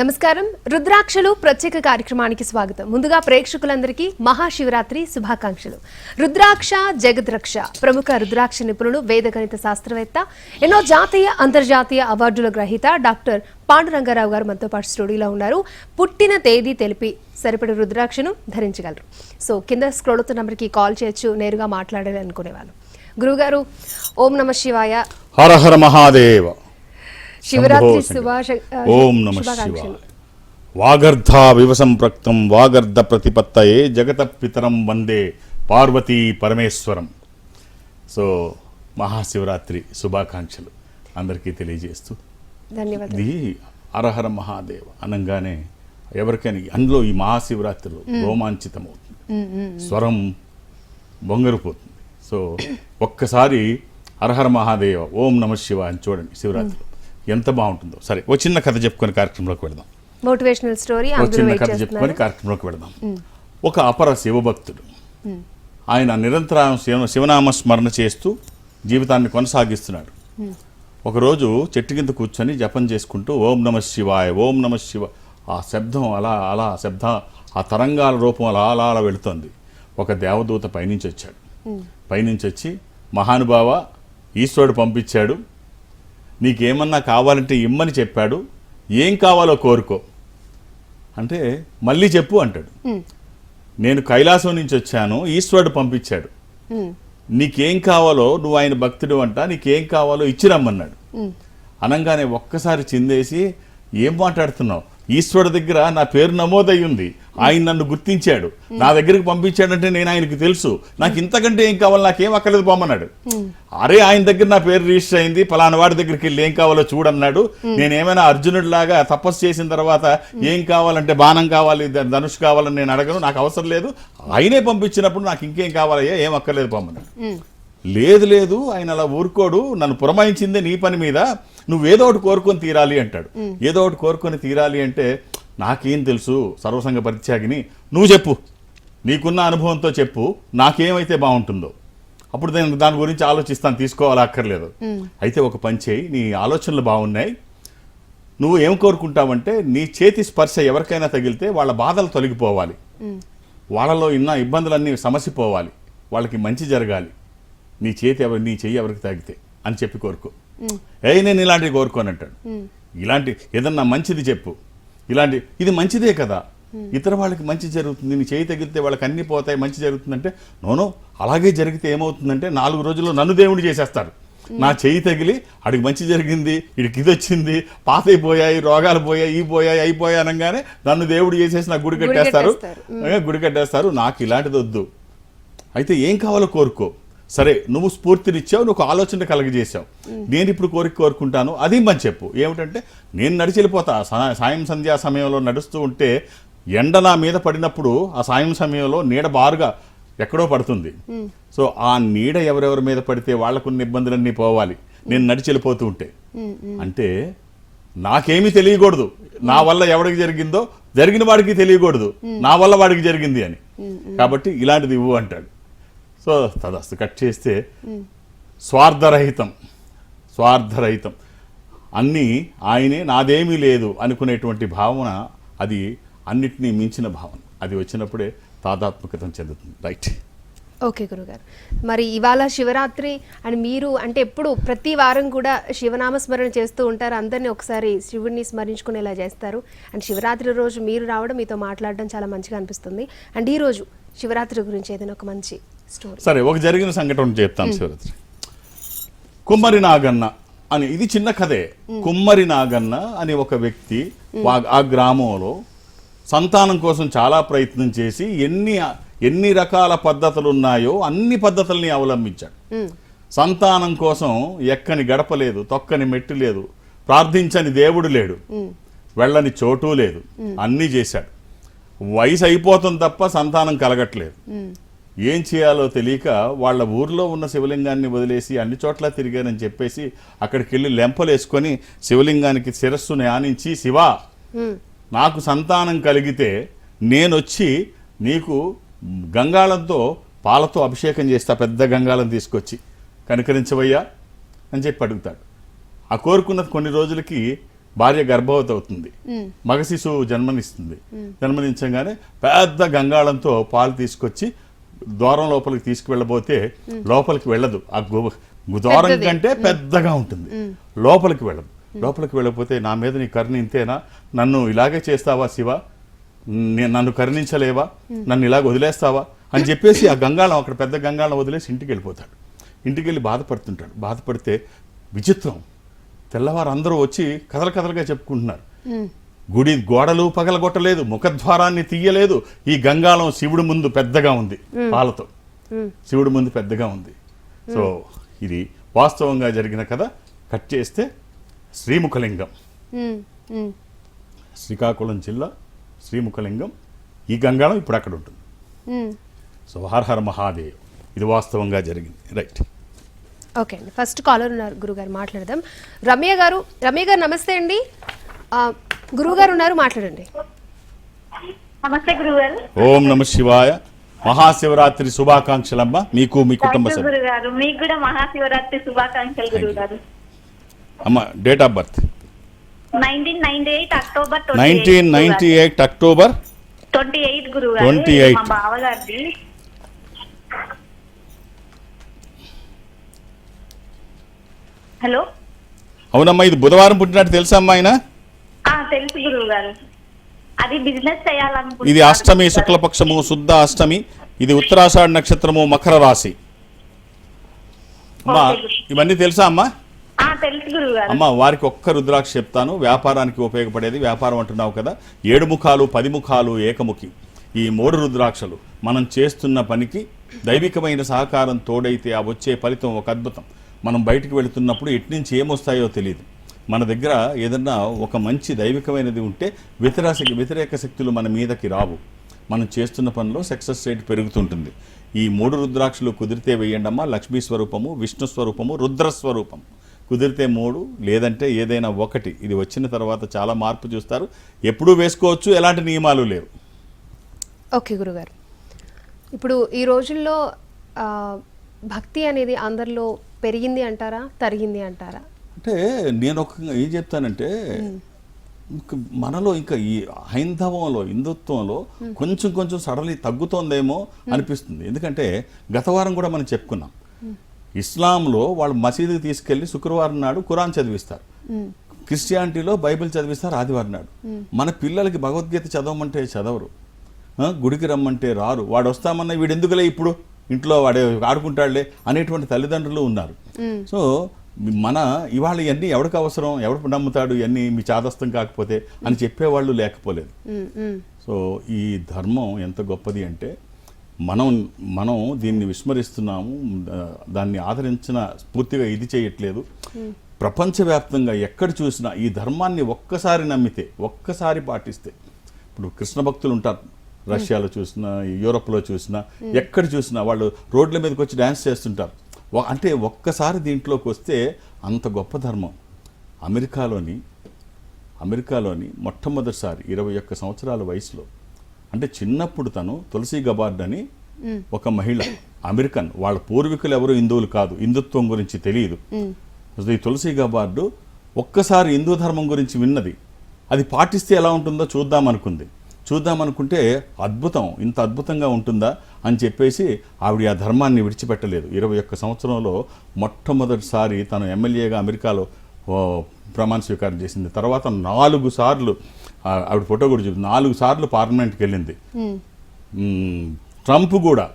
నమస్కారం. రుద్రాక్షలు ప్రత్యేక కార్యక్రమానికి స్వాగతం. ముందుగా ప్రేక్షకులందరికీ మహాశివరాత్రి శుభాకాంక్షలు. రుద్రాక్ష జగద్రక్ష ప్రముఖ రుద్రాక్ష నిపుణులు, వేద గణిత శాస్త్రవేత్త, ఎన్నో జాతీయ అంతర్జాతీయ అవార్డుల గ్రహీత డాక్టర్ పాండురంగారావు గారు మనతో పాటు స్టూడియోలో ఉన్నారు. పుట్టిన తేదీ తెలిపి సరిపడే రుద్రాక్షను ధరించగలరు. సో కింద స్క్రోల్ అవుతున్న నంబర్కి కాల్ చేయొచ్చు, నేరుగా మాట్లాడాలి అనుకునేవాళ్ళు. గురుగారు, ఓం నమ శివాయ. హర హర మహాదేవ. శివరాత్రి ఓం నమ శివాయ. వాగర్ధ వివసంప్రక్తం వాగర్ధ ప్రతిపత్తయే జగత పితరం వందే పార్వతీ పరమేశ్వరం. సో మహాశివరాత్రి శుభాకాంక్షలు అందరికీ తెలియజేస్తూ, ధన్యవాదాలు. ఇది హరహర మహాదేవ అనగానే ఎవరికైనా అందులో ఈ మహాశివరాత్రిలో రోమాంచితమవుతుంది, స్వరం బొంగరిపోతుంది. సో ఒక్కసారి హరహర మహాదేవ ఓం నమ శివాయ అని చూడండి, శివరాత్రిలో ఎంత బాగుంటుందో. సరే, ఓ చిన్న కథ చెప్పుకొని కార్యక్రమంలోకి వెళదాం. Motivational story. చిన్న కథ చెప్పుకొని కార్యక్రమంలోకి వెళదాం. ఒక అపర శివభక్తుడు, ఆయన నిరంతరం శివనామ స్మరణ చేస్తూ జీవితాన్ని కొనసాగిస్తున్నాడు. ఒకరోజు చెట్టు కింద కూర్చొని జపం చేసుకుంటూ ఓం నమ శివాయ ఓం నమ శివ, ఆ శబ్దం అలా అలా ఆ తరంగాల రూపం అలా అలా అలా వెళుతోంది. ఒక దేవదూత పైనుంచి వచ్చాడు. పైనుంచి వచ్చి, మహానుభావ, ఈశ్వరుడు పంపించాడు, నీకేమన్నా కావాలంటే ఇమ్మని చెప్పాడు, ఏం కావాలో కోరుకో అంటే మళ్ళీ చెప్పు అంటాడు. నేను కైలాసం నుంచి వచ్చాను, ఈశ్వరుడు పంపించాడు, నీకేం కావాలో, నువ్వు ఆయన భక్తుడు అంట, నీకేం కావాలో ఇచ్చిరమ్మన్నాడు. అనగానే ఒక్కసారి చిందేసి, ఏం మాట్లాడుతున్నావు, ఈశ్వరుడు దగ్గర నా పేరు నమోదయ్యింది, ఆయన నన్ను గుర్తించాడు, నా దగ్గరికి పంపించాడంటే నేను ఆయనకు తెలుసు, నాకు ఇంతకంటే ఏం కావాలి, నాకేం అక్కర్లేదు పొమ్మన్నాడు. అరే, ఆయన దగ్గర నా పేరు రిజిస్టర్ అయింది, పలానా వాడి దగ్గరికి వెళ్ళి ఏం కావాలో చూడన్నాడు. నేనేమైనా అర్జునుడిలాగా తపస్సు చేసిన తర్వాత ఏం కావాలంటే బాణం కావాలి, ధనుష్ కావాలని నేను అడగను, నాకు అవసరం లేదు, ఆయనే పంపించినప్పుడు నాకు ఇంకేం కావాలయ్యా, ఏం అక్కర్లేదు పొమ్మన్నాడు. లేదు లేదు, ఆయన అలా ఊరుకోడు, నన్ను పురమాయించిందే నీ పని మీద, నువ్వేదో ఒకటి కోరుకొని తీరాలి అంటాడు. ఏదో ఒకటి కోరుకొని తీరాలి అంటే, నాకేం తెలుసు, సర్వసంగ పరిత్యాగిని, నువ్వు చెప్పు, నీకున్న అనుభవంతో చెప్పు, నాకేమైతే బాగుంటుందో అప్పుడు నేను దాని గురించి ఆలోచిస్తాను, తీసుకోవాలా అక్కర్లేదు. అయితే ఒక పని చేయి, నీ ఆలోచనలు బాగున్నాయి, నువ్వు ఏం కోరుకుంటావంటే, నీ చేతి స్పర్శ ఎవరికైనా తగిలితే వాళ్ళ బాధలు తొలగిపోవాలి, వాళ్ళలో ఉన్న ఇబ్బందులన్నీ సమసిపోవాలి, వాళ్ళకి మంచి జరగాలి, నీ చెయ్యి ఎవరికి తాగితే అని చెప్పి కోరుకో. నేను ఇలాంటివి కోరుకోని అంటాడు. ఇలాంటి ఏదన్నా మంచిది చెప్పు, ఇది మంచిదే కదా, ఇతర వాళ్ళకి మంచి జరుగుతుంది, నీ చేయి తగిలితే వాళ్ళకి అన్ని పోతాయి, మంచి జరుగుతుందంటే, నోనో అలాగే జరిగితే ఏమవుతుందంటే 4 రోజుల్లో నన్ను దేవుడు చేసేస్తాడు. నా చెయ్యి తగిలి అడికి మంచి జరిగింది, ఇడికి ఇది వచ్చింది, పాత అయిపోయాయి, రోగాలు పోయాయి, అయిపోయాయి అనగానే నన్ను దేవుడు చేసేసి నాకు గుడి కట్టేస్తారు. నాకు ఇలాంటిది వద్దు, అయితే ఏం కావాలో కోరుకో. సరే, నువ్వు స్ఫూర్తినిచ్చావు, నువ్వు ఆలోచన కలగజేసావు, నేను ఇప్పుడు కోరుకుంటాను, అది మంచి చెప్పు. ఏమిటంటే, నేను నడిచి వెళ్ళిపోతా, సాయం సంధ్యా సమయంలో నడుస్తూ ఉంటే ఎండ నా మీద పడినప్పుడు ఆ సాయం సమయంలో నీడ బారుగా ఎక్కడో పడుతుంది. సో ఆ నీడ ఎవరెవరి మీద పడితే వాళ్ళకున్న ఇబ్బందులన్నీ పోవాలి, నేను నడిచి వెళ్ళిపోతూ ఉంటే. అంటే నాకేమీ తెలియకూడదు, నా వల్ల ఎవడికి జరిగిందో జరిగిన వాడికి తెలియకూడదు, నా వల్ల వాడికి జరిగింది అని. కాబట్టి ఇలాంటిది ఇవ్వు అంటాడు. సో తదస్తు కట్ చేస్తే, స్వార్థరహితం అన్నీ ఆయనే, నాదేమీ లేదు అనుకునేటువంటి భావన, అది అన్నిటినీ మించిన భావన, అది వచ్చినప్పుడే తాదాత్మకతం చెందుతుంది. రైట్. ఓకే గురుగారు, మరి ఇవాళ శివరాత్రి అని మీరు అంటే ఎప్పుడు ప్రతి వారం కూడా శివనామస్మరణ చేస్తూ ఉంటారు, అందరినీ ఒకసారి శివుడిని స్మరించుకునేలా చేస్తారు. అండ్ శివరాత్రి రోజు మీరు రావడం, మీతో మాట్లాడడం చాలా మంచిగా అనిపిస్తుంది. అండ్ ఈ రోజు శివరాత్రి గురించి ఏదైనా ఒక మంచి స్టోరీ. సరే, ఒక జరిగిన సంఘటన చెప్తాను. శివరాత్రి కుమ్మరి నాగన్న అని, ఇది చిన్న కథే. కుమ్మరి నాగన్న అని ఒక వ్యక్తి ఆ గ్రామంలో సంతానం కోసం చాలా ప్రయత్నం చేసి ఎన్ని రకాల పద్ధతులు ఉన్నాయో అన్ని పద్ధతుల్ని అవలంబించాడు. సంతానం కోసం ఎక్కని గడప లేదు, తొక్కని మెట్టు లేదు, ప్రార్థించని దేవుడు లేడు, వెళ్ళని చోటు లేదు, అన్నీ చేశాడు. వయసు అయిపోతుంది తప్ప సంతానం కలగట్లేదు. ఏం చేయాలో తెలియక వాళ్ళ ఊర్లో ఉన్న శివలింగాన్ని వదిలేసి అన్ని చోట్ల తిరిగానని చెప్పేసి అక్కడికి వెళ్ళి లెంపలేసుకొని శివలింగానికి శిరస్సుని ఆనించి, శివా, నాకు సంతానం కలిగితే నేనొచ్చి నీకు గంగాళంతో పాలతో అభిషేకం చేస్తా, పెద్ద గంగాళం తీసుకొచ్చి, కనికరించవయ్యా అని చెప్పి అడుగుతాడు. ఆ కోరుకున్నది కొన్ని రోజులకి భార్య గర్భవతి అవుతుంది, మగ శిశువు జన్మనిస్తుంది. జన్మనించగానే పెద్ద గంగాళంతో పాలు తీసుకొచ్చి ద్వారం లోపలికి తీసుకువెళ్ళబోతే లోపలికి వెళ్ళదు. ఆ ద్వారం కంటే పెద్దగా ఉంటుంది, లోపలికి వెళ్ళదు. లోపలికి వెళ్ళకపోతే నా మీద నీ కరుణ ఇంతేనా, నన్ను ఇలాగే చేస్తావా శివ, నన్ను కరుణించలేవా, నన్ను ఇలాగ వదిలేస్తావా అని చెప్పేసి ఆ గంగాళం, అక్కడ పెద్ద గంగాళం వదిలేసి ఇంటికి వెళ్ళిపోతాడు. ఇంటికి వెళ్ళి బాధపడుతుంటాడు. బాధపడితే విచిత్రం, తెల్లవారు అందరూ వచ్చి కథలుగా చెప్పుకుంటున్నారు. గుడి గోడలు పగలగొట్టలేదు, ముఖద్వారాన్ని తీయలేదు. ఈ గంగాళం శివుడి ముందు పెద్దగా ఉంది, పాలతో శివుడి ముందు పెద్దగా ఉంది. సో ఇది వాస్తవంగా జరిగిన కథ. కట్ చేస్తే శ్రీముఖలింగం, శ్రీకాకుళం జిల్లా శ్రీముఖలింగం. ఈ గంగాళం ఇప్పుడు అక్కడ ఉంటుంది. సో హర హర మహాదేవ్, ఇది వాస్తవంగా జరిగింది. రైట్, ఓకే అండి. ఫస్ట్ కాలర్ ఉన్నారు, గురుగారు మాట్లాడదాం. రమ్య గారు నమస్తే అండి. గురువుగారు ఉన్నారు, మాట్లాడండి. నమస్తే గురుగారు. ఓం నమ శివాయ. మహాశివరాత్రి శుభాకాంక్షలమ్మ మీకు, మీ కుటుంబ సభ్యులు. గురుగారు మీకు కూడా మహాశివరాత్రి శుభాకాంక్షలు గురుగారు. అమ్మ date of birth 1998 October 1998 October 28 గురుగారు. 28. మా బావగారిది. హలో, అవునమ్మా, ఇది బుధవారం పుట్టినట్టు తెలుసా అమ్మా ఆయన? తెలుసు గురువు గారు. అది బిజినెస్ చేయాలనుకుంటున్నాను. ఇది అష్టమి, శుక్లపక్షము, శుద్ధ అష్టమి. ఇది ఉత్తరాషాఢ నక్షత్రము, మకర రాశి. అమ్మా ఇవన్నీ తెలుసా అమ్మా? తెలుసు గురువు గారు. అమ్మ వారికి ఒక్క రుద్రాక్ష చెప్తాను, వ్యాపారానికి ఉపయోగపడేది. వ్యాపారం అంటున్నావు కదా, 7 ముఖాలు 10 ముఖాలు ఏకముఖి. ఈ 3 రుద్రాక్షలు మనం చేస్తున్న పనికి దైవికమైన సహకారం తోడైతే ఆ వచ్చే ఫలితం ఒక అద్భుతం. మనం బయటికి వెళుతున్నప్పుడు ఎట్నుంచి ఏమొస్తాయో తెలియదు. మన దగ్గర ఏదన్నా ఒక మంచి దైవికమైనది ఉంటే వ్యతిరేక శక్తులు మన మీదకి రావు. మనం చేస్తున్న పనిలో సక్సెస్ రేట్ పెరుగుతుంటుంది. ఈ 3 రుద్రాక్షలు కుదిరితే వేయండమ్మా. లక్ష్మీ స్వరూపము, విష్ణు స్వరూపము, రుద్రస్వరూపం. కుదిరితే 3, లేదంటే ఏదైనా ఒకటి. ఇది వచ్చిన తర్వాత చాలా మార్పు చూస్తారు. ఎప్పుడూ వేసుకోవచ్చు, ఎలాంటి నియమాలు లేవు. ఓకే గురుగారు, ఇప్పుడు ఈ రోజుల్లో భక్తి అనేది అందరిలో పెరిగింది అంటారా, తరిగింది అంటారా? అంటే నేను ఒక ఏం చెప్తానంటే, మనలో ఇంకా ఈ హైందవంలో, హిందుత్వంలో కొంచెం సడలి తగ్గుతోందేమో అనిపిస్తుంది. ఎందుకంటే గత వారం కూడా మనం చెప్పుకున్నాం, ఇస్లాంలో వాళ్ళు మసీదుకి తీసుకెళ్లి శుక్రవారం నాడు ఖురాన్ చదివిస్తారు, క్రిస్టియానిటీలో బైబిల్ చదివిస్తారు ఆదివారం నాడు. మన పిల్లలకి భగవద్గీత చదవమంటే చదవరు, గుడికి రమ్మంటే రారు. వాడు వస్తామన్నా వీడు ఎందుకులే ఇప్పుడు ఇంట్లో వాడే ఆడుకుంటాడులే అనేటువంటి తల్లిదండ్రులు ఉన్నారు. సో మన ఇవాళ ఇవన్నీ ఎవరికి అవసరం, ఎవడు నమ్ముతాడు, ఇవన్నీ మీ చాదస్తం కాకపోతే అని చెప్పేవాళ్ళు లేకపోలేదు. సో ఈ ధర్మం ఎంత గొప్పది అంటే మనం దీన్ని విస్మరిస్తున్నాము, దాన్ని ఆదరించిన పూర్తిగా ఇది చేయట్లేదు. ప్రపంచవ్యాప్తంగా ఎక్కడ చూసినా ఈ ధర్మాన్ని ఒక్కసారి నమ్మితే, ఒక్కసారి పాటిస్తే, ఇప్పుడు కృష్ణ భక్తులు ఉంటారు, రష్యాలో చూసినా, యూరోప్లో చూసినా, ఎక్కడ చూసినా వాళ్ళు రోడ్ల మీదకి వచ్చి డ్యాన్స్ చేస్తుంటారు. అంటే ఒక్కసారి దీంట్లోకి వస్తే అంత గొప్ప ధర్మం. అమెరికాలోని మొట్టమొదటిసారి 21 సంవత్సరాల వయసులో, అంటే చిన్నప్పుడు తను తులసి గబార్డ్ అని ఒక మహిళ, అమెరికన్, వాళ్ళ పూర్వీకులు ఎవరు హిందువులు కాదు, హిందుత్వం గురించి తెలియదు. ఈ తులసి గబార్డు ఒక్కసారి హిందూ ధర్మం గురించి విన్నది, అది పాటిస్తే ఎలా ఉంటుందో చూద్దామనుకుంటే అద్భుతం, ఇంత అద్భుతంగా ఉంటుందా అని చెప్పేసి ఆవిడ ఆ ధర్మాన్ని విడిచిపెట్టలేదు. 21 సంవత్సరంలో మొట్టమొదటిసారి తను ఎమ్మెల్యేగా అమెరికాలో ప్రమాణ స్వీకారం చేసింది. తర్వాత 4 సార్లు ఆవిడ ఫోటో కూడా చూపింది, 4 సార్లు పార్లమెంట్కి వెళ్ళింది. ట్రంప్ కూడా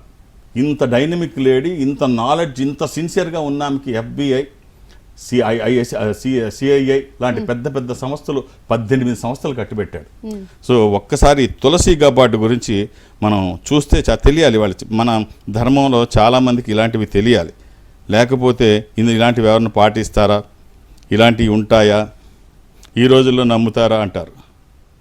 ఇంత డైనమిక్ లేడీ, ఇంత నాలెడ్జ్, ఇంత సిన్సియర్గా ఉన్నామెకి FBI, CII లాంటి పెద్ద సంస్థలు 18 సంస్థలు కట్టిబెట్టాడు. సో ఒక్కసారి తులసి గబార్డ్ గురించి మనం చూస్తే తెలియాలి. మన ధర్మంలో చాలామందికి ఇలాంటివి తెలియాలి. లేకపోతే ఇలాంటివి ఎవరిని పాటిస్తారా, ఇలాంటివి ఉంటాయా, ఈ రోజుల్లో నమ్ముతారా అంటారు.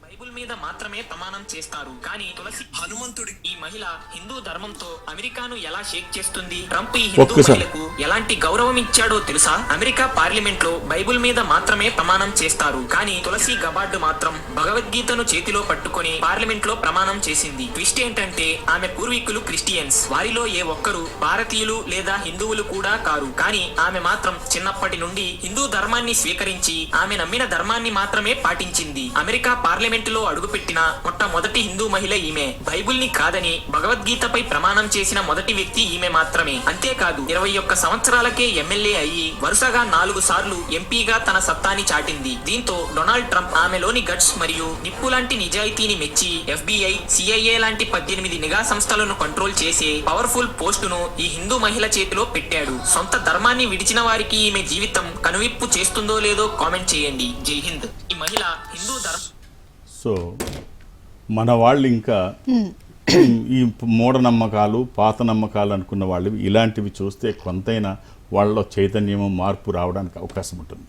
బైబిల్ మీద మాత్రమే ప్రమాణం చేస్తారు, కానీ తులసి హనుమంతుడి ఈ మహిళ హిందూ ధర్మంతో అమెరికాను ఎలా షేక్ చేస్తుంది? ట్రంప్ ఈ హిందూ ఒక్కసారి. మహిళకు ఎలాంటి గౌరవం ఇచ్చాడో తెలుసా? అమెరికా పార్లమెంట్ లో బైబుల్ మీద మాత్రమే ప్రమాణం చేస్తారు, కానీ తులసి గబార్డ్ మాత్రం భగవద్గీతను చేతిలో పట్టుకొని పార్లమెంట్ లో ప్రమాణం చేసింది. ట్విస్ట్ ఏంటంటే ఆమె పూర్వీకులు క్రిస్టియన్స్, వారిలో ఏ ఒక్కరు భారతీయులు లేదా హిందువులు కూడా కారు. కానీ ఆమె మాత్రం చిన్నప్పటి నుండి హిందూ ధర్మాన్ని స్వీకరించి ఆమె నమ్మిన ధర్మాన్ని మాత్రమే పాటించింది. అమెరికా పార్లమెంట్ లో అడుగుపెట్టిన మొట్టమొదటి హిందూ మహిళ ఈమె. బైబుల్ ని కాదని భగవద్గీతపై ప్రమాణం చేసిన మొదటి వ్యక్తి ఈమె మాత్రమే. అంతేకాదు 21 సంవత్సరాలకే ఎమ్మెల్యే అయ్యి వరుసగా 4 సార్లు ఎంపీగా తన సత్తాని చాటింది. దీంతో డొనాల్డ్ ట్రంప్ ఆమెలోని గట్స్ మరియు నిప్పు లాంటి నిజాయితీని మెచ్చి FBI, CIA లాంటి 18 నిఘా సంస్థలను కంట్రోల్ చేసే పవర్ఫుల్ పోస్టును ఈ హిందూ మహిళ చేతిలో పెట్టాడు. సొంత ధర్మాన్ని విడిచిన వారికి ఈమె జీవితం కనువిప్పు చేస్తుందో లేదో కామెంట్ చేయండి. జై హింద్. ఈ మహిళ హిందూ సో మన వాళ్ళు ఇంకా ఈ మూఢనమ్మకాలు పాత నమ్మకాలు అనుకున్న వాళ్ళు ఇలాంటివి చూస్తే కొంతైనా వాళ్ళలో చైతన్యము మార్పు రావడానికి అవకాశం ఉంటుంది.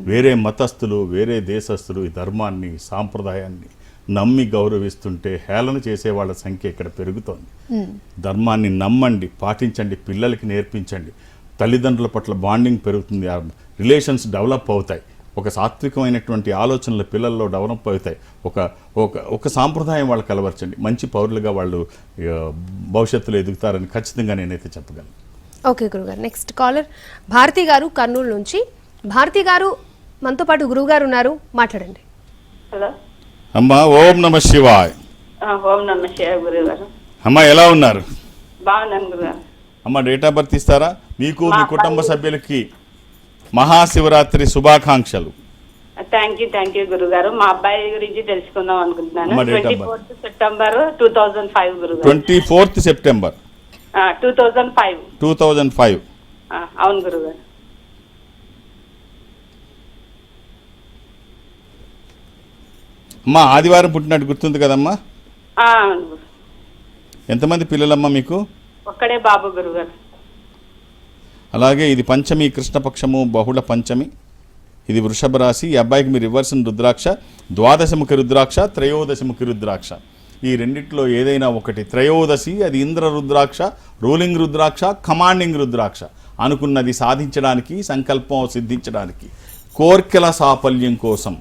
వేరే మతస్థులు వేరే దేశస్థులు ఈ ధర్మాన్ని సాంప్రదాయాన్ని నమ్మి గౌరవిస్తుంటే హేళన చేసే వాళ్ళ సంఖ్య ఇక్కడ పెరుగుతోంది. ధర్మాన్ని నమ్మండి, పాటించండి, పిల్లలకి నేర్పించండి. తల్లిదండ్రుల పట్ల బాండింగ్ పెరుగుతుంది, రిలేషన్స్ డెవలప్ అవుతాయి, ఒక సాత్వికమైనటువంటి ఆలోచనలు పిల్లల్లో డెవలప్ అవుతాయి. ఒక సాంప్రదాయం వాళ్ళకి అలవర్చండి, మంచి పౌరులుగా వాళ్ళు భవిష్యత్తులో ఎదుగుతారని ఖచ్చితంగా నేనైతే చెప్పగలను. ఓకే గురుగారు. నెక్స్ట్ కాలర్ భారతి గారు కర్నూలు నుంచి. భారతి గారు మనతో పాటు గురువు గారు ఉన్నారు, మాట్లాడండి. హలో అమ్మా ఓం నమ శివాయ్. ఓం నమ శివాయ గురువు గారు. అమ్మా ఎలా ఉన్నారు? బాగున్నాను గురుగారు. అమ్మ డేట్ ఆఫ్ బర్త్ ఇస్తారా? మీకు మీ కుటుంబ సభ్యులకి మహాశివరాత్రి శుభాకాంక్షలు. థ్యాంక్ యూ గురుగారు. మా అబ్బాయి గురించి తెలుసుకుందాం అనుకుంటున్నాను. అమ్మ, date of 24th సెప్టెంబర్ 2005 గురుగారు. 24th September 2005. 2005. అవును గురుగారు. అమ్మా ఆదివారం పుట్టినట్టు గుర్తుంది కదమ్మా? అవును గురు. ఎంతమంది పిల్లలమ్మా మీకు? ఒక్కడే బాబు గురుగారు. అలాగే ఇది పంచమి, కృష్ణపక్షము, బహుళ పంచమి. ఇది వృషభ రాశి. ఈ అబ్బాయికి మీ రివర్సన్ రుద్రాక్ష, ద్వాదశముఖి రుద్రాక్ష, త్రయోదశముఖి రుద్రాక్ష. ఈ రెండిట్లో ఏదైనా ఒకటి. త్రయోదశి అది ఇంద్ర రుద్రాక్ష, రూలింగ్ రుద్రాక్ష, కమాండింగ్ రుద్రాక్ష. అనుకున్నది సాధించడానికి, సంకల్పం సిద్ధించడానికి, కోర్కెల సాఫల్యం కోసం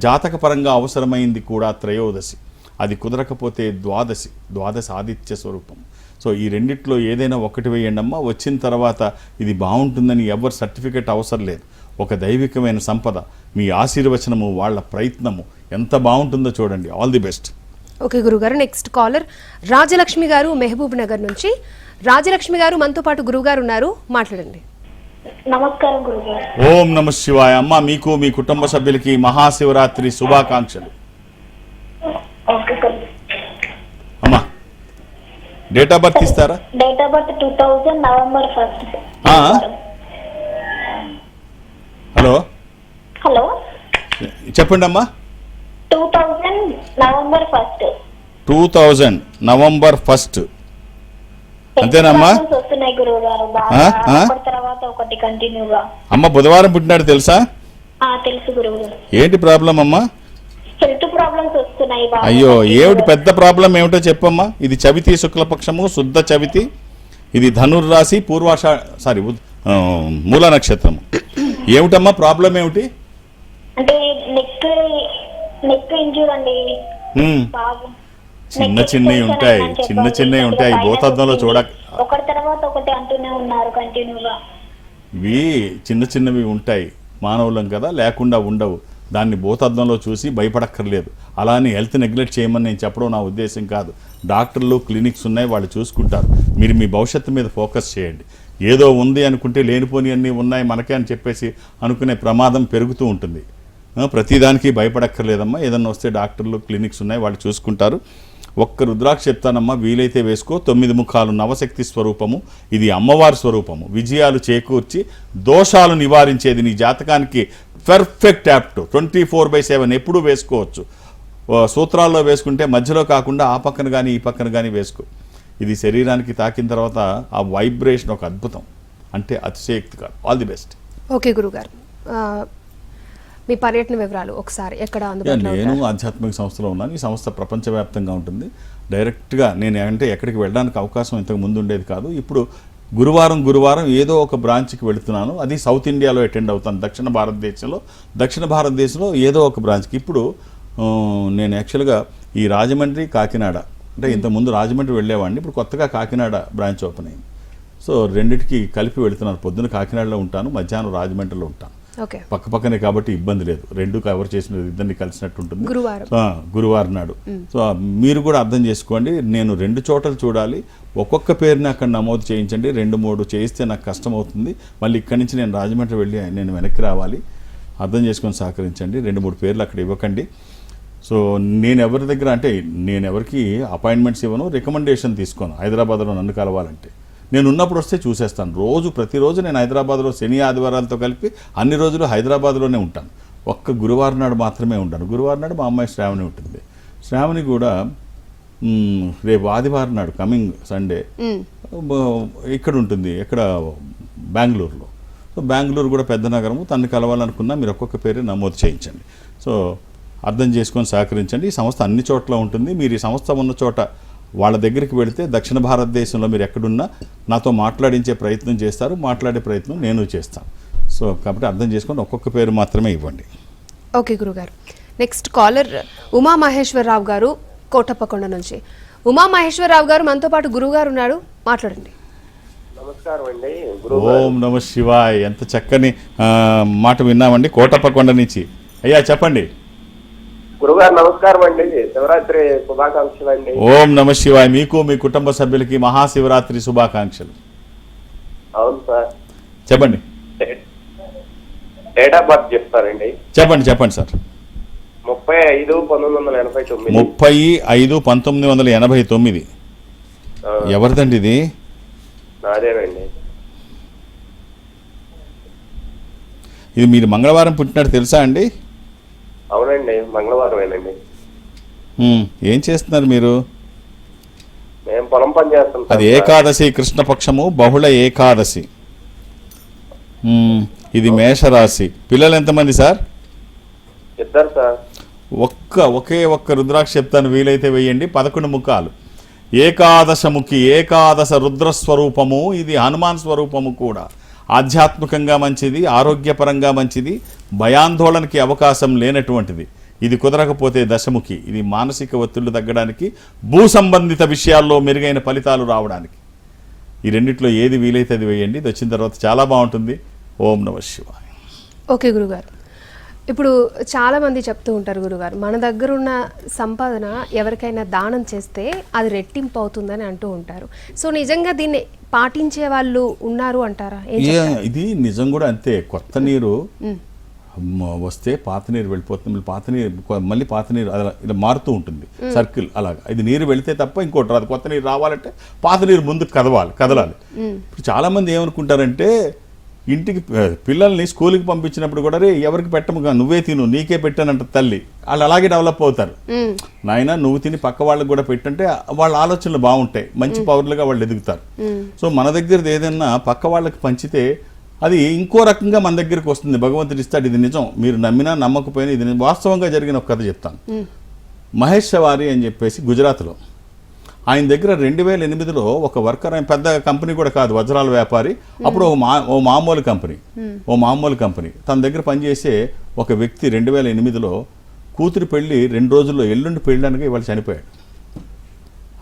జాతకపరంగా అవసరమైంది కూడా త్రయోదశి. అది కుదరకపోతే ద్వాదశి. ద్వాదశి ఆదిత్య స్వరూపం. సో ఈ రెండిట్లో ఏదైనా ఒకటి వేయండి అమ్మా. వచ్చిన తర్వాత ఇది బాగుంటుందని ఎవరు సర్టిఫికెట్ అవసరం లేదు. ఒక దైవికమైన సంపద, మీ ఆశీర్వచనము, వాళ్ళ ప్రయత్నము ఎంత బాగుంటుందో చూడండి. All the best. ఓకే గురుగారు. నెక్స్ట్ కాలర్ రాజలక్ష్మి గారు మహబూబ్ నగర్ నుంచి. రాజలక్ష్మి గారు మనతో పాటు గురువు గారు ఉన్నారు, మాట్లాడండి. నమస్కారం గురుగారు. ఓం నమ శివాయ. అమ్మ మీకు మీ కుటుంబ సభ్యులకి మహాశివరాత్రి శుభాకాంక్షలు. Okay sir. అమ్మా డేట్ ఆఫ్ బర్త్ ఇస్తారా? Date of birth 2000 November 1st. Hello hello. చెప్పండి అమ్మా. 2000 నవంబర్ 1st. 2000 November 1st. అంతేనమ్మా? వస్తున్నాయి గురువు గారు. ఒకటి తర్వాత ఒకటి కంటిన్యూగా. అమ్మ బుధవారం పుట్టినాడు తెలుసా? తెలుసు గురువు గారు. ఏంటి ప్రాబ్లం అమ్మా? హెల్త్ ప్రాబ్లమ్స్ వస్తున్నాయి బాగా. అయ్యో ఏమిటి పెద్ద ప్రాబ్లం ఏమిటో చెప్పమ్మా. ఇది చవితి శుక్లపక్షము, శుద్ధ చవితి. ఇది ధనుర్రాశి, మూల నక్షత్రము. ఏమిటమ్మా ప్రాబ్లం ఏమిటి? అంటే నెక్ ఇంజూర్ అండి. బాగా చిన్నవి ఉంటాయి భూతద్దంలో చూడ. ఒకటి తర్వాత ఒకటి అంటూనే ఉన్నారు కంటిన్యూగా. ఇవి చిన్నవి ఉంటాయి, మానవులం కదా, లేకుండా ఉండవు. దాన్ని భూతద్దంలో చూసి భయపడక్కర్లేదు. అలానే హెల్త్ నెగ్లెక్ట్ చేయమని నేను చెప్పడం నా ఉద్దేశం కాదు. డాక్టర్లు, క్లినిక్స్ ఉన్నాయి, వాళ్ళు చూసుకుంటారు. మీరు మీ భవిష్యత్తు మీద ఫోకస్ చేయండి. ఏదో ఉంది అనుకుంటే లేనిపోని అన్నీ ఉన్నాయి మనకే అని చెప్పేసి అనుకునే ప్రమాదం పెరుగుతూ ఉంటుంది. ప్రతిదానికి భయపడక్కర్లేదమ్మా. ఏదన్నా వస్తే డాక్టర్లు, క్లినిక్స్ ఉన్నాయి, వాళ్ళు చూసుకుంటారు. ఒక్క రుద్రాక్ష చెప్తానమ్మా, వీలైతే వేసుకో. 9 ముఖాలు నవశక్తి స్వరూపము. ఇది అమ్మవారి స్వరూపము. విజయాలు చేకూర్చి దోషాలు నివారించేది. నీ జాతకానికి పర్ఫెక్ట్ యాప్ట్. 24/7 ఎప్పుడూ వేసుకోవచ్చు. సూత్రాల్లో వేసుకుంటే మధ్యలో కాకుండా ఆ పక్కన కానీ ఈ పక్కన కానీ వేసుకో. ఇది శరీరానికి తాకిన తర్వాత ఆ వైబ్రేషన్ ఒక అద్భుతం, అంటే అతిశయక్తిగా. All the best. ఓకే గురుగారు. మీ పర్యటన వివరాలు ఒకసారి. ఎక్కడ అందుబాటులో నేను ఆధ్యాత్మిక సంస్థలో ఉన్నాను. ఈ సంస్థ ప్రపంచవ్యాప్తంగా ఉంటుంది. డైరెక్ట్గా నేను అంటే ఎక్కడికి వెళ్ళడానికి అవకాశం ఇంతకు ముందు ఉండేది కాదు. ఇప్పుడు గురువారం ఏదో ఒక బ్రాంచ్కి వెళుతున్నాను. అది సౌత్ ఇండియాలో అటెండ్ అవుతాను. దక్షిణ భారతదేశంలో ఏదో ఒక బ్రాంచ్కి. ఇప్పుడు నేను యాక్చువల్గా ఈ రాజమండ్రి, కాకినాడ, అంటే ఇంతకుముందు రాజమండ్రి వెళ్ళేవాడిని, ఇప్పుడు కొత్తగా కాకినాడ బ్రాంచ్ ఓపెన్ అయింది. సో రెండిటికి కలిపి వెళుతున్నాను. పొద్దున్న కాకినాడలో ఉంటాను, మధ్యాహ్నం రాజమండ్రిలో ఉంటాను. ఓకే, పక్కనే కాబట్టి ఇబ్బంది లేదు. రెండు కవర్ చేసిన ఇద్దరిని కలిసినట్టు ఉంటుంది గురువారం నాడు. సో మీరు కూడా అర్థం చేసుకోండి, నేను 2 చోటలు చూడాలి. ఒక్కొక్క పేరుని అక్కడ నమోదు చేయించండి. 2-3 చేయిస్తే నాకు కష్టం అవుతుంది. మళ్ళీ ఇక్కడి నుంచి నేను రాజమండ్రి వెళ్ళి నేను వెనక్కి రావాలి. అర్థం చేసుకొని సహకరించండి. 2-3 పేర్లు అక్కడ ఇవ్వకండి. సో నేను ఎవరి దగ్గర అంటే నేను ఎవరికి అపాయింట్మెంట్స్ ఇవ్వను, రికమెండేషన్ తీసుకోను. హైదరాబాద్లో నన్ను కలవాలంటే నేను ఉన్నప్పుడు వస్తే చూసేస్తాను. ప్రతిరోజు నేను హైదరాబాద్లో శని ఆదివారాలతో కలిపి అన్ని రోజులు హైదరాబాద్లోనే ఉంటాను. ఒక్క గురువారం నాడు మాత్రమే ఉంటాను. గురువారం నాడు మా అమ్మాయి శ్రావణి ఉంటుంది. శ్రావణి కూడా రేపు ఆదివారం నాడు కమింగ్ సండే ఇక్కడ ఉంటుంది, ఎక్కడ బెంగళూరులో. సో బెంగళూరు కూడా పెద్ద నగరము, తనని కలవాలనుకున్నా మీరు ఒక్కొక్క పేరు నమోదు చేయించండి. సో అర్థం చేసుకొని సహకరించండి. ఈ సంస్థ అన్ని చోట్ల ఉంటుంది. మీరు ఈ సంస్థ ఉన్న చోట వాళ్ళ దగ్గరికి వెళితే దక్షిణ భారతదేశంలో మీరు ఎక్కడున్నా నాతో మాట్లాడించే ప్రయత్నం చేస్తారు. మాట్లాడే ప్రయత్నం నేను చేస్తాను. సో కాబట్టి అర్థం చేసుకొని ఒక్కొక్క పేరు మాత్రమే ఇవ్వండి. ఓకే గురుగారు. నెక్స్ట్ కాలర్ ఉమామహేశ్వరరావు గారు, కోటప్పకొండ నుంచి. ఉమామహేశ్వరరావు గారు మనతో పాటు గురువు గారు ఉన్నాడు, మాట్లాడండి. నమస్కారం అండి. ఓం నమ శివాయ్. ఎంత చక్కని మాట విన్నామండి కోటప్పకొండ నుంచి. అయ్యా చెప్పండి. గురుగారు నమస్కారం అండి, శివరాత్రి శుభాకాంక్షలు అండి. ఓం నమ శివాయ్. మీకు మీ కుటుంబ సభ్యులకి మహాశివరాత్రి శుభాకాంక్షలు. అవును సార్, చెప్పండి. డేట్ ఆఫ్ బర్త్ చెప్తారండి. చెప్పండి సార్. 35/1989. 35/1989. ఎవరిదండి ఇది? నాదేనండి. ఇది మీరు మంగళవారం పుట్టినట్టు తెలుసా అండి? అవునండి, మంగళవారమేనండి. ఏం చేస్తున్నారు మీరు? మేము పొలం పని చేస్తాం. అది ఏకాదశి, కృష్ణపక్షము, బహుళ ఏకాదశి. ఇది మేషరాశి. పిల్లలు ఎంతమంది సార్? 2 సార్. ఒకే ఒక్క రుద్రాక్ష చెప్తాను, వీలైతే వేయండి. 11 ముఖాలు, ఏకాదశముఖి, ఏకాదశ రుద్రస్వరూపము. ఇది హనుమాన్ స్వరూపము కూడా. ఆధ్యాత్మికంగా మంచిది, ఆరోగ్యపరంగా మంచిది, భయాందోళనకి అవకాశం లేనటువంటిది. ఇది కుదరకపోతే దశముఖి. ఇది మానసిక ఒత్తిళ్లు తగ్గడానికి, భూ సంబంధిత విషయాల్లో మెరుగైన ఫలితాలు రావడానికి. ఈ రెండిట్లో ఏది వీలైతే అది వేయండి. ఇది వచ్చిన తర్వాత చాలా బాగుంటుంది. ఓం నమ శివాయ. ఓకే గురుగారు. ఇప్పుడు చాలామంది చెప్తూ ఉంటారు గురుగారు, మన దగ్గర ఉన్న సంపాదన ఎవరికైనా దానం చేస్తే అది రెట్టింపు అవుతుందని అంటూ ఉంటారు. సో నిజంగా దీన్ని పాటించే వాళ్ళు ఉన్నారు అంటారా? ఇది నిజం కూడా అంతే. కొత్త నీరు వస్తే పాత నీరు వెళ్ళిపోతుంది, మళ్ళీ పాత నీరు ఇలా మారుతూ ఉంటుంది, సర్కిల్ అలాగా. ఇది నీరు వెళితే తప్ప ఇంకోటి రాదు. కొత్త నీరు రావాలంటే పాత నీరు ముందుకు కదలాలి. ఇప్పుడు చాలా మంది ఏమనుకుంటారంటే, ఇంటికి పిల్లల్ని స్కూల్కి పంపించినప్పుడు కూడా రే ఎవరికి పెట్టముగా, నువ్వే తిను, నీకే పెట్టానంట తల్లి. వాళ్ళు అలాగే డెవలప్ అవుతారు. నాయన నువ్వు తిని పక్క వాళ్ళకి కూడా పెట్టంటే వాళ్ళ ఆలోచనలు బాగుంటాయి, మంచి పౌరులుగా వాళ్ళు ఎదుగుతారు. సో మన దగ్గరది ఏదైనా పక్క వాళ్ళకి పంచితే అది ఇంకో రకంగా మన దగ్గరికి వస్తుంది. భగవంతుడు ఇస్తాడు. ఇది నిజం, మీరు నమ్మినా నమ్మకపోయినా ఇది వాస్తవంగా జరిగిన ఒక కథ చెప్తాను. మహేష్ సవారి అని చెప్పేసి గుజరాత్లో, ఆయన దగ్గర 2008లో ఒక వర్కర్, ఆయన పెద్ద కంపెనీ కూడా కాదు, వజ్రాల వ్యాపారి. అప్పుడు ఓ మామూలు కంపెనీ తన దగ్గర పనిచేసే ఒక వ్యక్తి 2008లో కూతురు పెళ్లి 2 రోజుల్లో, ఎల్లుండి పెళ్ళడానికి ఇవాళ చనిపోయాడు.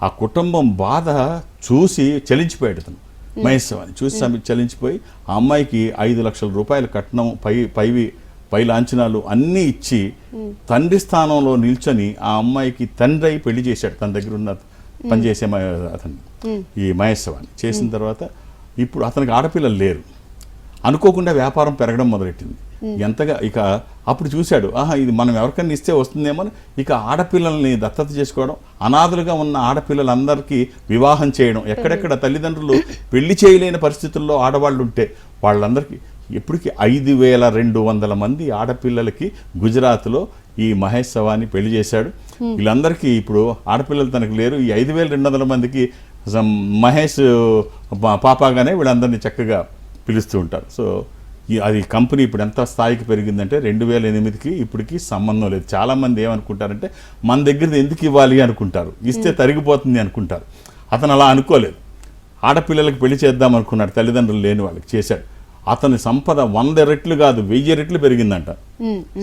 ఆ కుటుంబం బాధ చూసి చలించిపోయాడు అతను. మహేష్ సవాని చూసి చలించిపోయి ఆ అమ్మాయికి 5 లక్షల రూపాయల కట్నం, పై లాంఛనాలు అన్నీ ఇచ్చి తండ్రి స్థానంలో నిల్చొని ఆ అమ్మాయికి తండ్రి అయి పెళ్లి చేశాడు. తన దగ్గర ఉన్న పనిచేసే అతన్ని, ఈ మహేష్ సవాని చేసిన తర్వాత ఇప్పుడు అతనికి ఆడపిల్లలు లేరు. అనుకోకుండా వ్యాపారం పెరగడం మొదలెట్టింది. ఎంతగా ఇక అప్పుడు చూశాడు, ఇది మనం ఎవరికైనా ఇస్తే వస్తుందేమో. ఇక ఆడపిల్లల్ని దత్తత చేసుకోవడం, అనాథలుగా ఉన్న ఆడపిల్లలందరికీ వివాహం చేయడం. ఎక్కడెక్కడ తల్లిదండ్రులు పెళ్లి చేయలేని పరిస్థితుల్లో ఆడవాళ్ళు ఉంటే వాళ్ళందరికీ ఎప్పటికీ 5200 మంది ఆడపిల్లలకి గుజరాత్లో ఈ మహేష్ సవాని పెళ్లి చేశాడు. వీళ్ళందరికీ ఇప్పుడు ఆడపిల్లలు తనకు లేరు. ఈ 5200 మందికి మహేష్ పాపాగానే వీళ్ళందరినీ చక్కగా పిలుస్తూ ఉంటారు. సో అది కంపెనీ ఇప్పుడు ఎంత స్థాయికి పెరిగిందంటే 2008కి ఇప్పటికి సంబంధం లేదు. చాలామంది ఏమనుకుంటారంటే మన దగ్గర ఎందుకు ఇవ్వాలి అనుకుంటారు, ఇస్తే తరిగిపోతుంది అనుకుంటారు. అతను అలా అనుకోలేదు. ఆడపిల్లలకి పెళ్లి చేద్దాం అనుకున్నాడు, తల్లిదండ్రులు లేని వాళ్ళకి చేశాడు. అతని సంపద 100 రెట్లు కాదు 1000 రెట్లు పెరిగిందంట.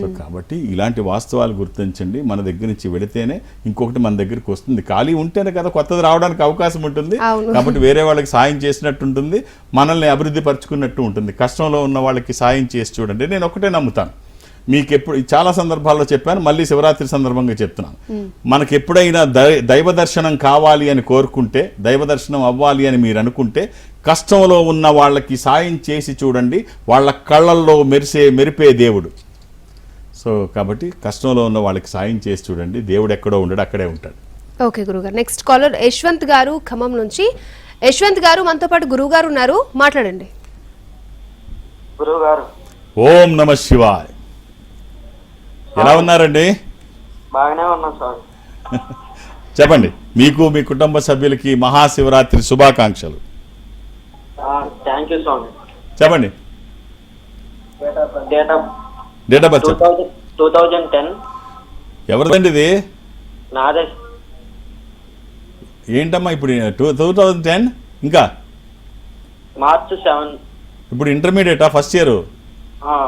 సో కాబట్టి ఇలాంటి వాస్తవాలు గుర్తించండి. మన దగ్గర నుంచి వెళితేనే ఇంకొకటి మన దగ్గరికి వస్తుంది. ఖాళీ ఉంటేనే కదా కొత్తది రావడానికి అవకాశం ఉంటుంది. కాబట్టి వేరే వాళ్ళకి సాయం చేసినట్టు ఉంటుంది, మనల్ని అభివృద్ధి పరుచుకున్నట్టు ఉంటుంది. కష్టంలో ఉన్న వాళ్ళకి సాయం చేసి చూడండి. నేను ఒకటే నమ్ముతాను, మీకు ఎప్పుడు చాలా సందర్భాల్లో చెప్పాను, మళ్ళీ శివరాత్రి సందర్భంగా చెప్తున్నాను. మనకి ఎప్పుడైనా దైవ దర్శనం కావాలి అని కోరుకుంటే, దైవ దర్శనం అవ్వాలి అని మీరు అనుకుంటే, కష్టంలో ఉన్న వాళ్ళకి సాయం చేసి చూడండి. వాళ్ళ కళ్ళల్లో మెరిపే దేవుడు. సో కాబట్టి కష్టంలో ఉన్న వాళ్ళకి సాయం చేసి చూడండి. దేవుడు ఎక్కడో ఉండడు, అక్కడే ఉంటాడు. ఓకే గురుగారు. నెక్స్ట్ కాలర్ యశ్వంత్ గారు ఖమ్మం నుంచి. యశ్వంత్ గారు మనతో పాటు గురువు గారు ఉన్నారు, మాట్లాడండి. గురువు గారు ఓం నమ శివాయ్. ఎలా ఉన్నారండి? బాగానే ఉన్నాం సార్. చెప్పండి, మీకు మీ కుటుంబ సభ్యులకి మహాశివరాత్రి శుభాకాంక్షలు. థ్యాంక్ యూ స్వామి. చెప్పండి, డేట్ ఆఫ్ బర్త్ చెప్పండి. 2010. ఎవరిదండి ఇది? నాదే. ఏంటమ్మా ఇప్పుడు 2010? ఇంకా మార్చ్ 7. ఇప్పుడు ఇంటర్మీడియటా, ఫస్ట్ ఇయర్?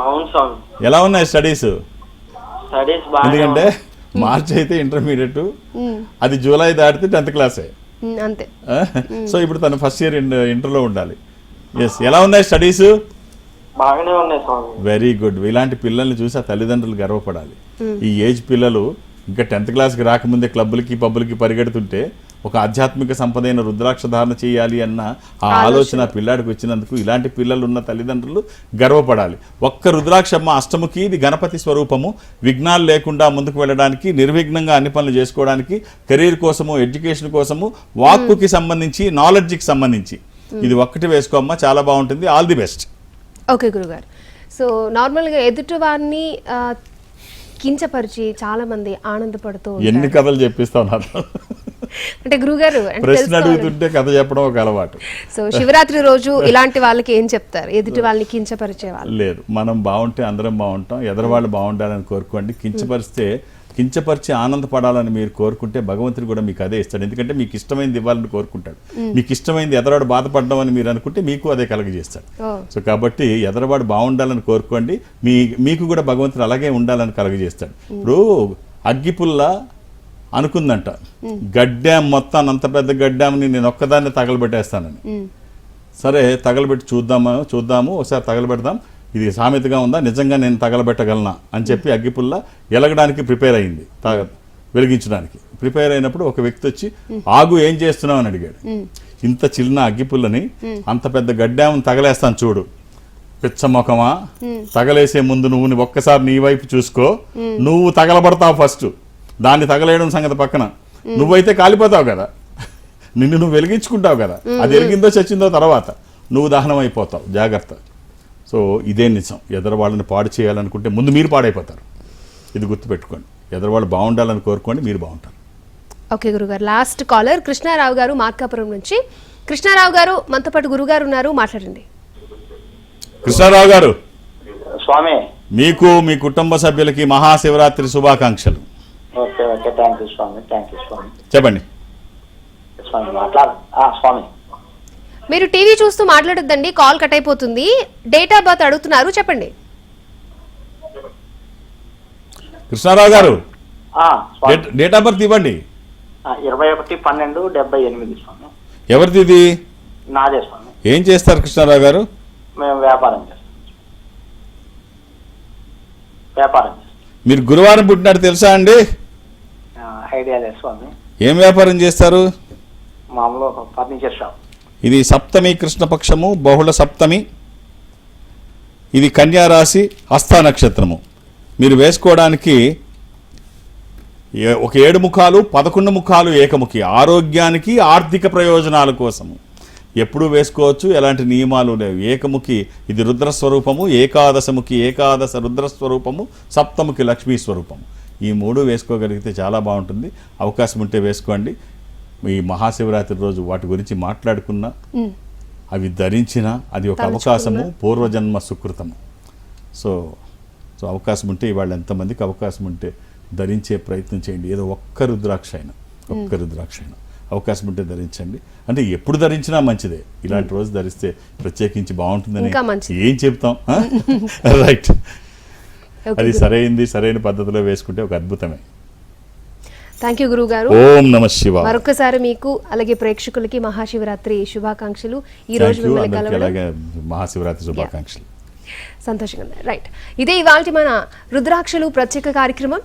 అవును స్వామి. ఎలా ఉన్నాయి స్టడీస్? స్టడీస్ బాగా. ఎందుకంటే మార్చ్ అయితే ఇంటర్మీడియట్, అది జూలై దాటితే 10th క్లాసే. అంతే. సో ఇప్పుడు తను ఫస్ట్ ఇయర్ ఇంటర్లో ఉండాలి. ఎస్, ఎలా ఉన్నాయి స్టడీస్? బాగానే ఉన్నాయి స్వామి. Very good. ఇలాంటి పిల్లల్ని చూసి ఆ తల్లిదండ్రులు గర్వపడాలి. ఈ ఏజ్ పిల్లలు ఇంకా 10th క్లాస్కి రాకముందే క్లబ్బులకి పబ్బులకి పరిగెడుతుంటే ఒక ఆధ్యాత్మిక సంపదైన రుద్రాక్ష ధారణ చేయాలి అన్న ఆ ఆలోచన పిల్లాడికి వచ్చినందుకు ఇలాంటి పిల్లలు ఉన్న తల్లిదండ్రులు గర్వపడాలి. ఒక్క రుద్రాక్షమ్మ అష్టముకి ఇది గణపతి స్వరూపము. విఘ్నాలు లేకుండా ముందుకు వెళ్ళడానికి, నిర్విఘ్నంగా అన్ని పనులు చేసుకోవడానికి, కెరీర్ కోసము, ఎడ్యుకేషన్ కోసము, వాక్కుకి సంబంధించి, నాలెడ్జ్కి సంబంధించి ఇది ఒక్కటి వేసుకోమ్మా, చాలా బాగుంటుంది. All the best. ఓకే గురుగారు. సో నార్మల్గా ఎదుటి వారిని కించపరిచి చాలా మంది ఆనందపడుతూ ఎన్ని కథలు చెప్పిస్తా ఉన్నారు అంటే గురుగారు ప్రశ్న అడుగుతుంటే కథ చెప్పడం ఒక అలవాటు. సో శివరాత్రి రోజు ఇలాంటి వాళ్ళకి ఏం చెప్తారు, ఎదుటి వాళ్ళని కించపరిచే వాళ్ళు? లేదు, మనం బాగుంటే అందరం బాగుంటాం. ఎదరవాళ్ళు బాగుండాలని కోరుకోండి. కించపరిచి ఆనందపడాలని మీరు కోరుకుంటే భగవంతుడు కూడా మీకు అదే ఇస్తాడు. ఎందుకంటే మీకు ఇష్టమైనది ఇవ్వాలని కోరుకుంటాడు. మీకు ఇష్టమైనది ఎదరవాడు బాధపడడం అని మీరు అనుకుంటే మీకు అదే కలగజేస్తాడు. సో కాబట్టి ఎదరవాడు బాగుండాలని కోరుకోండి, మీకు కూడా భగవంతుడు అలాగే ఉండాలని కలగజేస్తాడు. ఇప్పుడు అగ్గిపుల్ల అనుకుందంట, గడ్డాం మొత్తాన్ని, అంత పెద్ద గడ్డాంని నేను ఒక్కదాన్ని తగలబెట్టేస్తానని. సరే తగలబెట్టి చూద్దాము ఒకసారి తగలబెడదాం, ఇది సామెతగా ఉందా, నిజంగా నేను తగలబెట్టగలనా అని చెప్పి అగ్గిపుల్ల ఎలగడానికి ప్రిపేర్ అయింది, వెలిగించడానికి ప్రిపేర్ అయినప్పుడు ఒక వ్యక్తి వచ్చి, ఆగు ఏం చేస్తున్నావు అని అడిగాడు. ఇంత చిన్న అగ్గిపుల్లని అంత పెద్ద గడ్డామని తగలేస్తాను చూడు, పిచ్చమొఖమా, తగలేసే ముందు నువ్వు ఒక్కసారి నీ వైపు చూసుకో, నువ్వు తగలబడతావు ఫస్ట్, దాన్ని తగలేయడం సంగతి పక్కన, నువ్వైతే కాలిపోతావు కదా, నిన్ను నువ్వు వెలిగించుకుంటావు కదా, అది వెలిగిందో చచ్చిందో తర్వాత నువ్వు దహనం అయిపోతావు, జాగ్రత్త. సో ఇదే నిజం. ఎదరవాళ్ళని పాడు చేయాలనుకుంటే ముందు మీరు పాడైపోతారు. ఇది గుర్తుపెట్టుకోండి. ఎదరవాళ్ళు బాగుండాలని కోరుకోండి, మీరు బాగుంటారు. ఓకే గురుగారు. లాస్ట్ కాలర్ కృష్ణారావు గారు మార్కాపురం నుంచి. కృష్ణారావు గారు మనతో పాటు గురుగారు ఉన్నారు, మాట్లాడండి. కృష్ణారావు గారు, స్వామి మీకు మీ కుటుంబ సభ్యులకి మహాశివరాత్రి శుభాకాంక్షలు. Okay okay. థ్యాంక్ యూ స్వామి. థ్యాంక్ యూ స్వామి. చెప్పండి స్వామి స్వామి. మీరు టీవీ చూస్తూ మాట్లాడొద్దండి, కాల్ కట్ అయిపోతుంది. డేట్ ఆఫ్ బర్త్ అడుగుతున్నారు, చెప్పండి. కృష్ణారావు గారు, స్వామి డేట్ ఆఫ్ బర్త్ ఇవ్వండి. 21/12/78 స్వామి. ఎవరిది ఇది? నాదే స్వామి. ఏం చేస్తారు కృష్ణారావు గారు? మేము వ్యాపారం చేస్తాం. మీరు గురువారం పుట్టినట్టు తెలుసా అండి? ఐడియా లేదు స్వామి. ఏం వ్యాపారం చేస్తారు? మామూలు ఫర్నిచర్ షాప్. ఇది సప్తమి కృష్ణపక్షము, బహుళ సప్తమి. ఇది కన్యా రాశి, హస్త నక్షత్రము. మీరు వేసుకోవడానికి ఒక 7 ముఖాలు, 11 ముఖాలు ఏకముఖి. ఆరోగ్యానికి, ఆర్థిక ప్రయోజనాల కోసము ఎప్పుడూ వేసుకోవచ్చు, ఎలాంటి నియమాలు లేవు. ఏకముఖి ఇది రుద్రస్వరూపము, ఏకాదశముఖి ఏకాదశ రుద్రస్వరూపము, సప్తముఖి లక్ష్మీ స్వరూపము. ఈ 3 వేసుకోగలిగితే చాలా బాగుంటుంది. అవకాశం ఉంటే వేసుకోండి. ఈ మహాశివరాత్రి రోజు వాటి గురించి మాట్లాడుకున్నా, అవి ధరించినా అది ఒక అవకాశము, పూర్వజన్మ సుకృతము. సో సో అవకాశం ఉంటే ఇవాళ ఎంతమందికి అవకాశం ఉంటే ధరించే ప్రయత్నం చేయండి. ఏదో ఒక్క రుద్రాక్ష అయినా అవకాశం ఉంటే ధరించండి. అంటే ఎప్పుడు ధరించినా మంచిదే, ఇలాంటి రోజు ధరిస్తే ప్రత్యేకించి బాగుంటుందని ఇంకా మంచిది. ఏం చెప్తాం. రైట్, అది సరైన పద్ధతిలో వేసుకుంటే ఒక అద్భుతమే. థ్యాంక్ యూ గురువు గారు. ఓం నమ శివాయ. మరొకసారి మీకు అలాగే ప్రేక్షకులకి మహాశివరాత్రి శుభాకాంక్షలు. ఈ రోజు Thank you. మిమ్మల్ని అందరికీ కలవడం అలాగే మహాశివరాత్రి శుభాకాంక్షలు. సంతోషంగా ఉంది. రైట్, ఇదే ఇవాల్టి మన రుద్రాక్షలు ప్రత్యేక కార్యక్రమం.